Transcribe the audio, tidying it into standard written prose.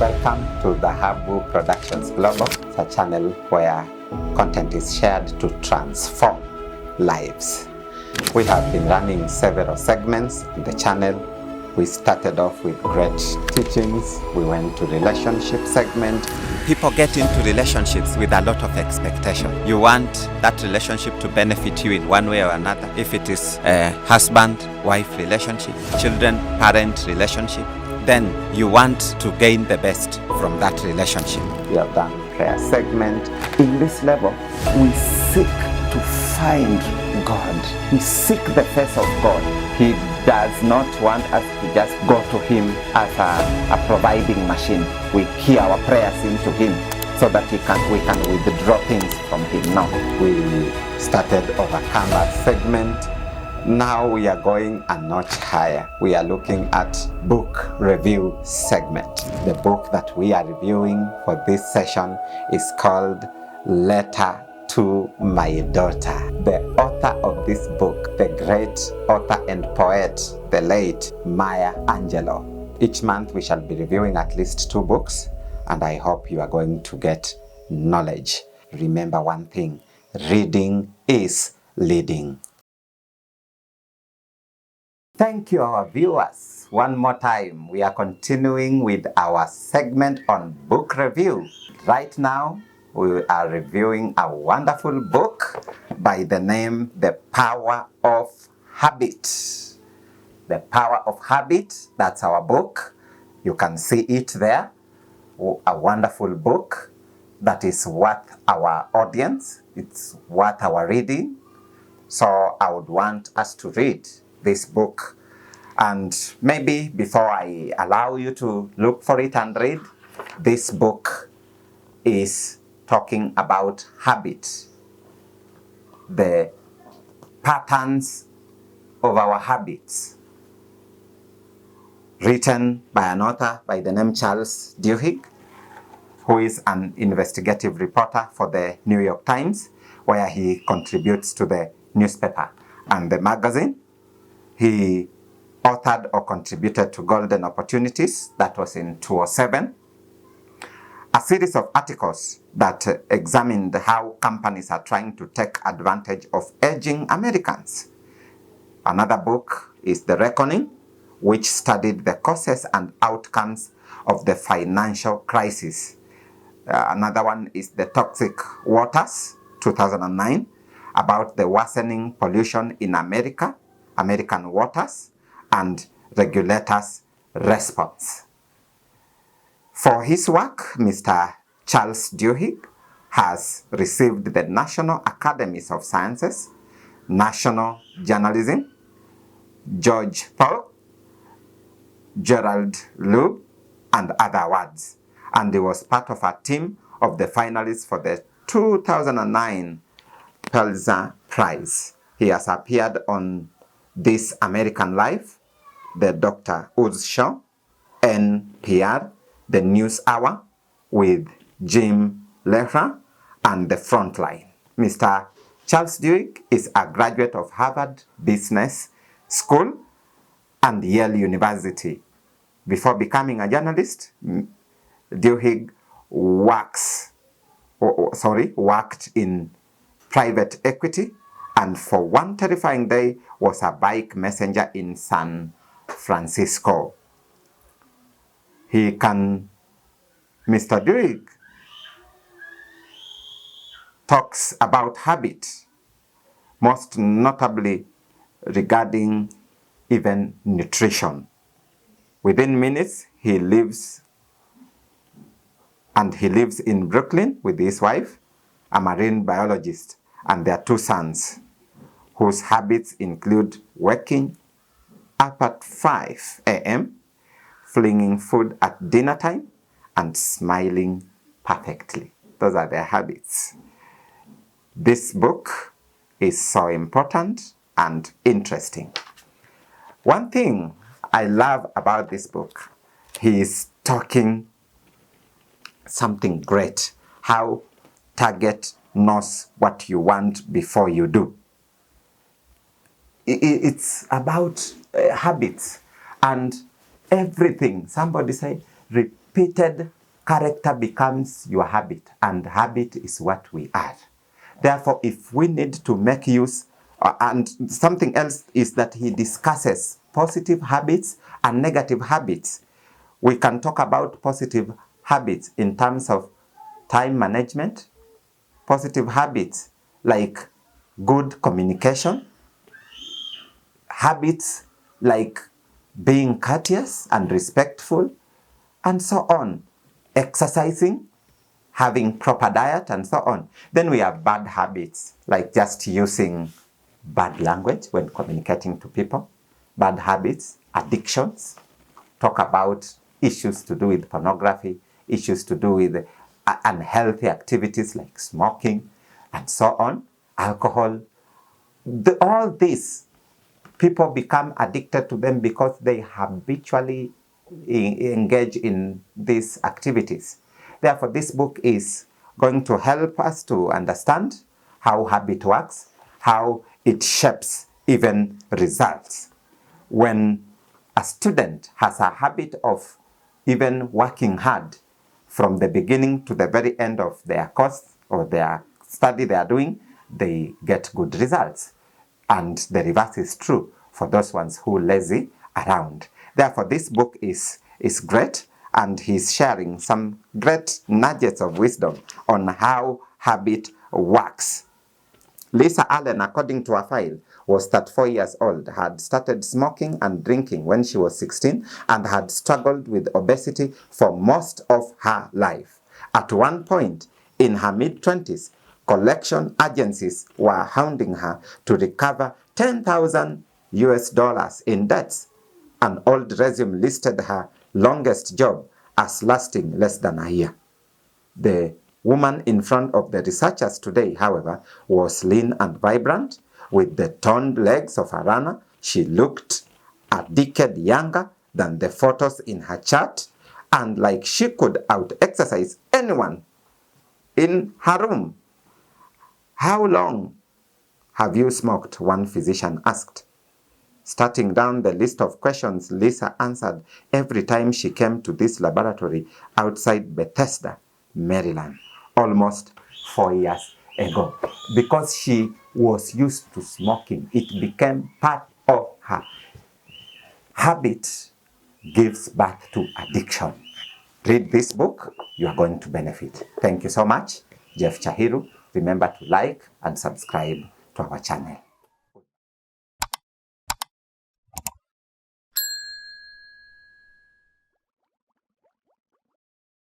Welcome to the Habu Productions Global, a channel where content is shared to transform lives. We have been running several segments on the channel. We started off with great teachings. We went to relationship segment. People get into relationships with a lot of expectation. You want that relationship to benefit you in one way or another. If it is a husband-wife relationship, children-parent relationship, then you want to gain the best from that relationship. We have done prayer segment. In this level, we seek to find God. We seek the face of God. He does not want us to just go to Him as a providing machine. We key our prayers into Him so that we can withdraw things from Him. Now, we started Overcomer segment. Now we are going a notch higher. We are looking at book review segment. The book that we are reviewing for this session is called Letter to My Daughter. The author of this book, the great author and poet, the late Maya Angelou. Each month we shall be reviewing at least 2 books, and I hope you are going to get knowledge. Remember one thing, reading is leading. Thank you, our viewers. One more time, we are continuing with our segment on book review. Right now, we are reviewing a wonderful book by the name The Power of Habit. The Power of Habit, that's our book. You can see it there. A wonderful book that is worth our audience. It's worth our reading. So I would want us to read this book. And maybe before I allow you to look for it and read, this book is talking about habit, the patterns of our habits, written by an author by the name Charles Duhigg, who is an investigative reporter for the New York Times, where he contributes to the newspaper and the magazine. He authored or contributed to Golden Opportunities, that was in 2007. A series of articles that examined how companies are trying to take advantage of aging Americans. Another book is The Reckoning, which studied the causes and outcomes of the financial crisis. Another one is The Toxic Waters, 2009, about the worsening pollution in American waters, and regulators' response. For his work, Mr. Charles Duhigg has received the National Academies of Sciences, National Journalism, George Paul, Gerald Loeb, and other awards. And he was part of a team of the finalists for the 2009 Pulitzer Prize. He has appeared on This American Life, the Dr. Oz Show, NPR, the News Hour with Jim Lehrer, and The Frontline. Mr. Charles Duhigg is a graduate of Harvard Business School and Yale University. Before becoming a journalist, Duhigg worked in private equity, and for one terrifying day was a bike messenger in San Francisco. Mr. Duhigg talks about habit, most notably regarding even nutrition. Within minutes, he lives in Brooklyn with his wife, a marine biologist, and their 2 sons, whose habits include waking up at 5 a.m., flinging food at dinner time, and smiling perfectly. Those are their habits. This book is so important and interesting. One thing I love about this book, he is talking something great, how Target knows what you want before you do. It's about habits and everything. Somebody say repeated character becomes your habit, and habit is what we are. Therefore, if we need to make use, and something else is that he discusses positive habits and negative habits. We can talk about positive habits in terms of time management, positive habits like good communication, habits like being courteous and respectful, and so on, exercising, having proper diet, and so on. Then we have bad habits, like just using bad language when communicating to people, bad habits, addictions, talk about issues to do with pornography, issues to do with unhealthy activities like smoking, and so on, alcohol. All these, people become addicted to them because they habitually engage in these activities. Therefore, this book is going to help us to understand how habit works, how it shapes even results. When a student has a habit of even working hard from the beginning to the very end of their course or their study they are doing, they get good results. And the reverse is true for those ones who are lazy around. Therefore, this book is great, and he's sharing some great nuggets of wisdom on how habit works. Lisa Allen, according to her file, was 34 years old, had started smoking and drinking when she was 16, and had struggled with obesity for most of her life. At one point in her mid-20s, collection agencies were hounding her to recover $10,000 in debts. An old resume listed her longest job as lasting less than a year. The woman in front of the researchers today, however, was lean and vibrant. With the toned legs of a runner, she looked a decade younger than the photos in her chart, and like she could out-exercise anyone in her room. "How long have you smoked?" one physician asked. Starting down the list of questions, Lisa answered every time she came to this laboratory outside Bethesda, Maryland, almost 4 years ago. Because she was used to smoking, it became part of her. Habit gives birth to addiction. Read this book, you are going to benefit. Thank you so much. Jeff Chahiru. Remember to like and subscribe to our channel.